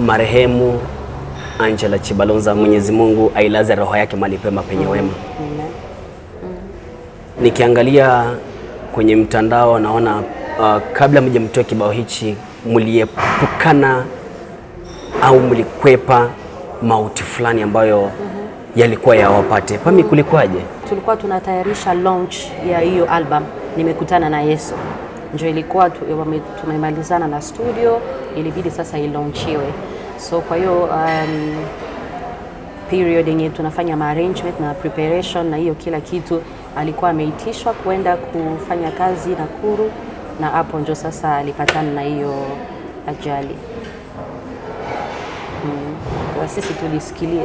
marehemu Angela Chibalonza, Mwenyezi Mungu ailaze roho yake mahali pema penye wema. Nikiangalia kwenye mtandao naona kabla mjamtoa kibao hichi mliepukana au mlikwepa mauti fulani ambayo yalikuwa yawapate. Pammy, kulikuwaje? Tulikuwa tunatayarisha launch ya hiyo album Nimekutana na Yesu. Ndio ilikuwa tumemalizana na studio, ilibidi sasa ilaunchiwe. So kwa hiyo period yenye tunafanya arrangement na preparation na hiyo kila kitu, alikuwa ameitishwa kwenda kufanya kazi Nakuru, na hapo ndio sasa alipatana na hiyo ajali. Sisi tulisikia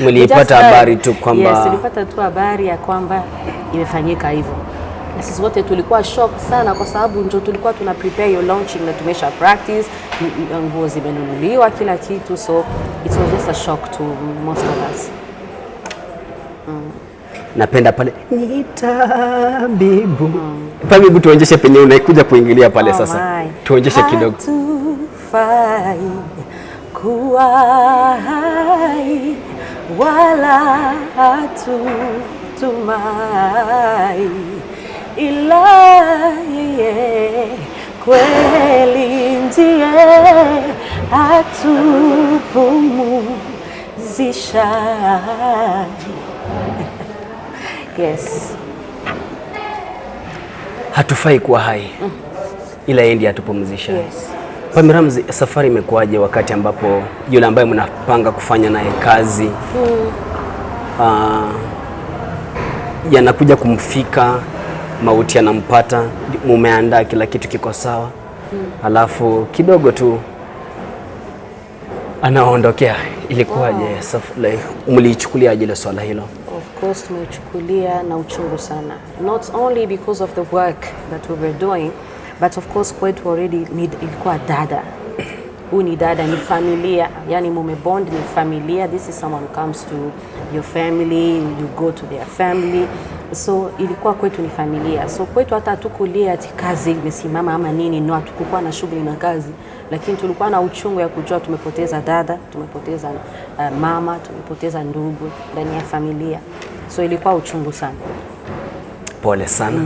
mlipata habari tu kwamba yes, tulipata tu habari ya kwamba imefanyika hivyo. Na sisi wote tulikuwa shock sana, kwa sababu ndio tulikuwa tuna prepare your launching na tumesha practice, nguo zimenunuliwa, kila kitu, so it was just a shock to most of us. Napenda pale nitabibu. Pammy, tuonyeshe penye unaikuja kuingilia pale sasa. Tuonyeshe kidogo. Hatufai kuwa hai wala hatutumai, ila yeye kweli ndiye atupumzisha. Yes. Hatufai kuwa hai ila yeye ndiye atupumzisha. Yes. Pammy Ramz, safari imekuwaje wakati ambapo yule ambaye mnapanga kufanya naye kazi yanakuja kumfika, mauti yanampata, mumeandaa kila kitu kiko sawa, alafu kidogo tu anaondokea, ilikuwaje? Mlichukuliaje ile swala hilo? Of course tumechukulia na uchungu sana, not only because of the work that we were doing, but of course kwetu already ilikuwa dada. Huyu ni dada, ni familia, yani mumebond, ni familia. This is someone who comes to your family, you go to their family, so ilikuwa kwetu ni familia. So kwetu hata hatukulia ati kazi imesimama ama nini, no, hatukuwa na shughuli na kazi, lakini tulikuwa na uchungu ya kujua tumepoteza dada, tumepoteza mama, tumepoteza ndugu ndani ya familia, so ilikuwa uchungu sana. Pole sana.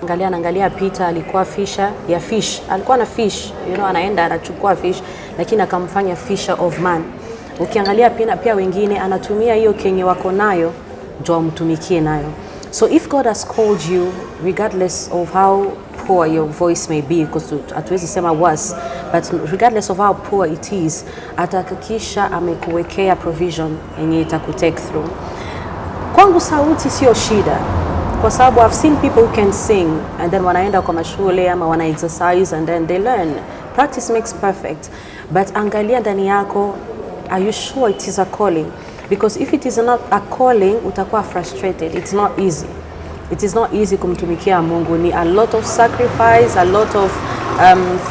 Angalia Peter alikuwa fisher ya fish. Alikuwa na fish, anaenda anachukua fish, lakini akamfanya fisher of man. Ukiangalia pia wengine anatumia hiyo kenye wako nayo ndio amtumikie nayo. So if God has called you, regardless of how poor your voice may be, because hatuwezi sema worse, but regardless of how poor it is, atahakikisha amekuwekea provision yenye itakutake through. Kwangu sauti sio shida, kwa sababu I've seen people who can sing and then wanaenda kwa mashule ama wana exercise and then they learn. Practice makes perfect. But angalia ndani yako, are you sure it is a calling? Because if it is not a calling, utakuwa frustrated. It's not easy. It is not easy kumtumikia Mungu. Ni a lot of sacrifice, a lot of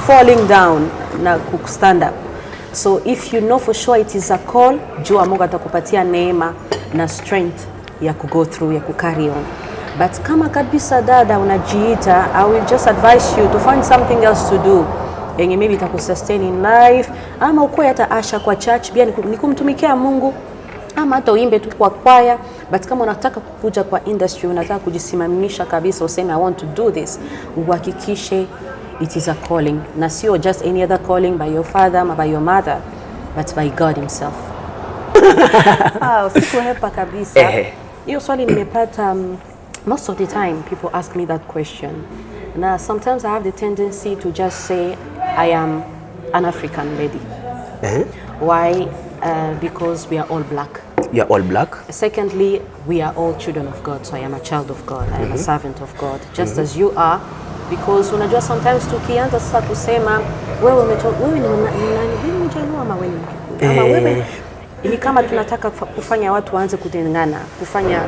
falling down na stand up. So if you know for sure it is a call, jua Mungu atakupatia neema na strength ya go through, ya carry on. But kama kabisa dada unajiita, I will just advise you to find something else to do yenye maybe itakusustain in life, ama ukue hata asha kwa church, pia ni kumtumikia Mungu, ama hata uimbe tu kwa kwaya. But kama unataka kukuja kwa industry, unataka kujisimamisha kabisa, useme I want to do this, uhakikishe it is a calling, na sio just any other calling by your father or by your mother, but by God himself. Sikuhepa kabisa. Hiyo swali nimepata. Most of the time people ask me that question. Now sometimes I have the tendency to just say I am an African lady. Why? Because we are all black. You are all black? Secondly, we are all children of God. So I am a child of God. I am a servant of God. Just as you are. Because unajua sometimes tukianza sasa kusema wewe ni mjaluo ama wewe ni Mkikuyu ama wewe, ni kama tunataka kufanya watu waanze kutengana, kufanya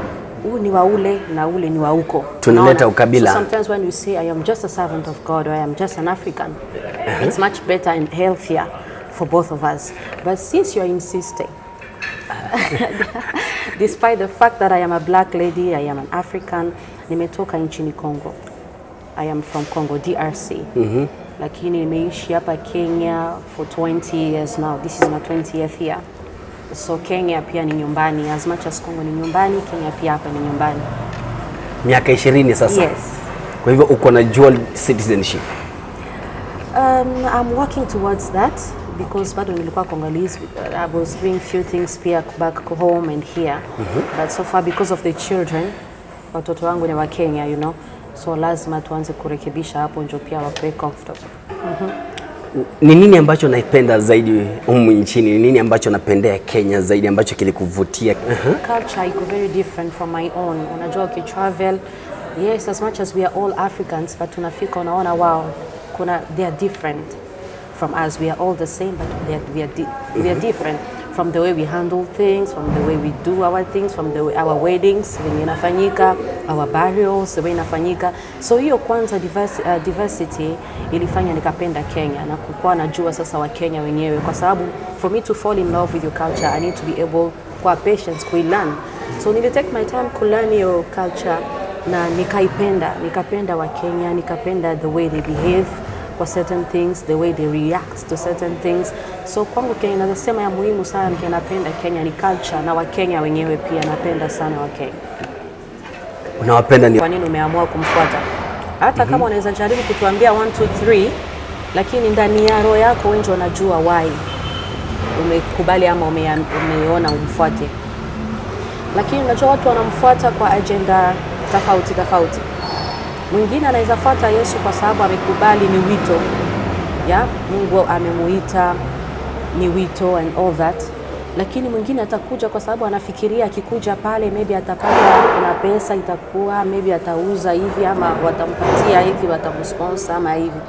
huu ni wa ule na ule ni wa huko, tunaleta ukabila. So sometimes when we say I am just a servant of God or I am just an African, it's much better and healthier for both of us. But since you are insisting, despite the fact that I am a black lady, I am an African, nimetoka nchini Congo. I am from Congo, DRC. lakini nimeishi hapa Kenya for 20 years now. This is my 20th year. So Kenya pia ni nyumbani. As much as Congo ni nyumbani, Kenya pia hapa ni nyumbani. Miaka 20 sasa? Yes. Kwa hivyo uko na dual citizenship? I'm working towards that because bado nilikuwa Congolese. I was doing few things back home and here. But so far because of the children, watoto wangu ni wa Kenya, you know. So lazima tuanze kurekebisha hapo ndio pia wawe comfortable. Ni nini ambacho naipenda zaidi humu nchini? Ni nini ambacho napendea Kenya zaidi ambacho kilikuvutia? Culture iko very different from my own. Unajua ukitravel, yes, as much as we are all Africans, but tunafika unaona wow, they are different from us. We are all the same, but we are different from the way we handle things, from the way we do our things, from the way our weddings when inafanyika, our burials the way inafanyika. So hiyo kwanza diversity ilifanya nikapenda Kenya na kukuwa najua sasa wa Kenya wenyewe, kwa sababu for me to fall in love with your culture I need to be able kwa patience kuilearn. So nili take my time kulearn your culture na nikapenda wa Kenya, nikapenda the way they behave for certain things, the way they react to certain things. So kwangu Kenya nasema ya muhimu sana napenda Kenya ni culture, na wa Kenya wenyewe pia napenda sana wa Kenya. Unawapenda ni kwa nini umeamua kumfuata? Hata kama unaweza jaribu kutuambia 1 2 3, lakini ndani ya roho yako wewe ndio unajua why umekubali ama umeona umfuate. Lakini unajua watu wanamfuata kwa agenda tofauti. Mwingine anaweza fuata Yesu kwa sababu amekubali ni wito. Mungu amemuita ni wito and all that. Lakini mwingine atakuja kwa sababu anafikiria akikuja pale maybe atapata kuna pesa itakuwa, maybe atauza hivi ama watampatia hivi, watamsponsor ama hivi.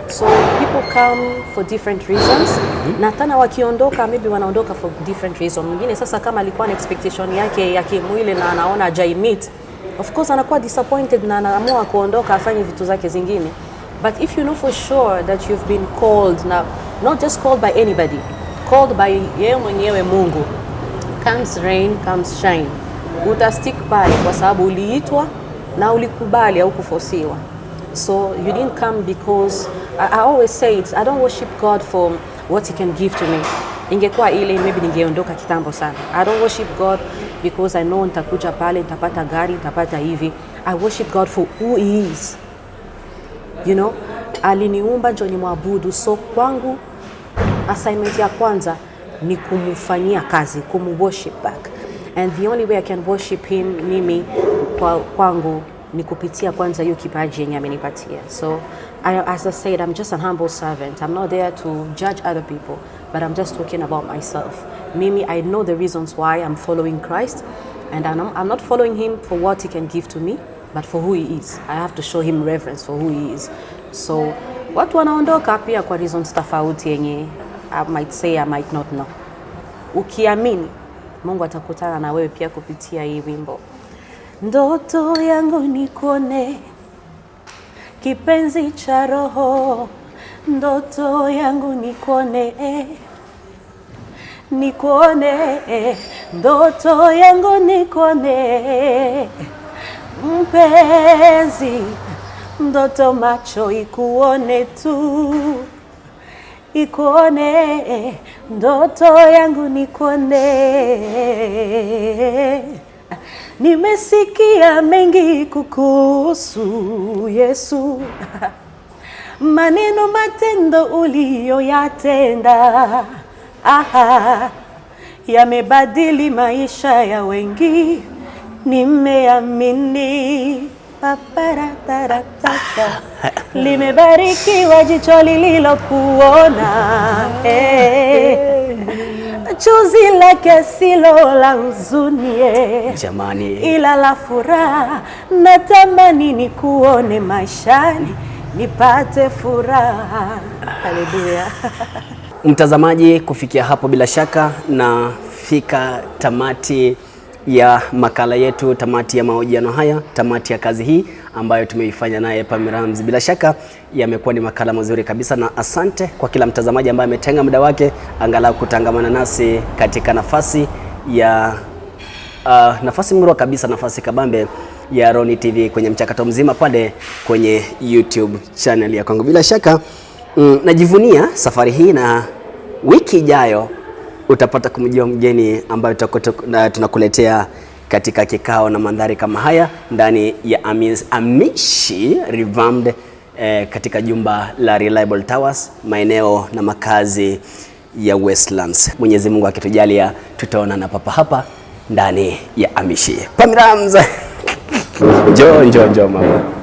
So people come for different reasons. Na tena wakiondoka maybe wanaondoka for different reasons. Mwingine sasa kama alikuwa na expectation yake ya kimwili na anaona hajaimit, of course anakuwa disappointed na anaamua kuondoka afanye vitu zake zingine. But if you know for sure that you've been called, now not just called by anybody, called by yeye mwenyewe Mungu, comes rain, comes shine, utastick pale kwa sababu uliitwa na ulikubali au kufosiwa. So you didn't come because I always say it, I don't worship God for what he can give to me. Ingekuwa ile maybe ningeondoka kitambo sana. I don't worship God because I know nitakuja pale nitapata gari, nitapata hivi. I worship God for who he is. You know, aliniumba ndio nimwabudu. So kwangu assignment ya kwanza ni kumfanyia kazi, kumworship back. And the only way I can worship him mimi kwangu ni kupitia kwanza hiyo kipaji yenye amenipatia. So as I said, I'm just a humble servant. I'm not there to judge other people, but I'm just talking about myself. Mimi, I know the reasons why I'm following Christ, and I'm not following him for what he can give to me, but for who he is. I have to show him reverence for who he is. So watu wanaondoka pia kwa reasons tofauti yenye I might say, I might not know. Ukiamini, Mungu atakutana na wewe pia kupitia hii wimbo. Ndoto yangu nikuone, kipenzi cha roho. Ndoto yangu nikuone, ndoto yangu nikuone, mpenzi. Ndoto macho ikuone tu, ikuone. Ndoto yangu nikuone. Nimesikia mengi kukuhusu Yesu, maneno matendo uliyoyatenda, yamebadili maisha ya wengi. Nimeamini paparatarata, limebarikiwa jicho lililokuona, chozi lake silo la huzuni, jamani, ila la furaha. Natamani nikuone maishani, nipate furaha. Haleluya. Mtazamaji, kufikia hapo bila shaka nafika tamati ya makala yetu, tamati ya mahojiano haya, tamati ya kazi hii ambayo tumeifanya naye Pammy Ramz. Bila shaka yamekuwa ni makala mazuri kabisa, na asante kwa kila mtazamaji ambaye ametenga muda wake angalau kutangamana nasi katika nafasi ya nafasi murwa kabisa, nafasi kabambe ya Ronny TV kwenye mchakato mzima pale kwenye YouTube channel ya kwangu. Bila shaka Najivunia safari hii, na wiki ijayo utapata kumjua mgeni ambayo tunakuletea katika kikao na mandhari kama haya ndani ya Amishi Revamped katika jumba la Reliable Towers, maeneo na makazi ya Westlands. Mwenyezi Mungu akitujalia tutaonana papa hapa ndani ya Amishi. Pammy Ramz. Njoo mama.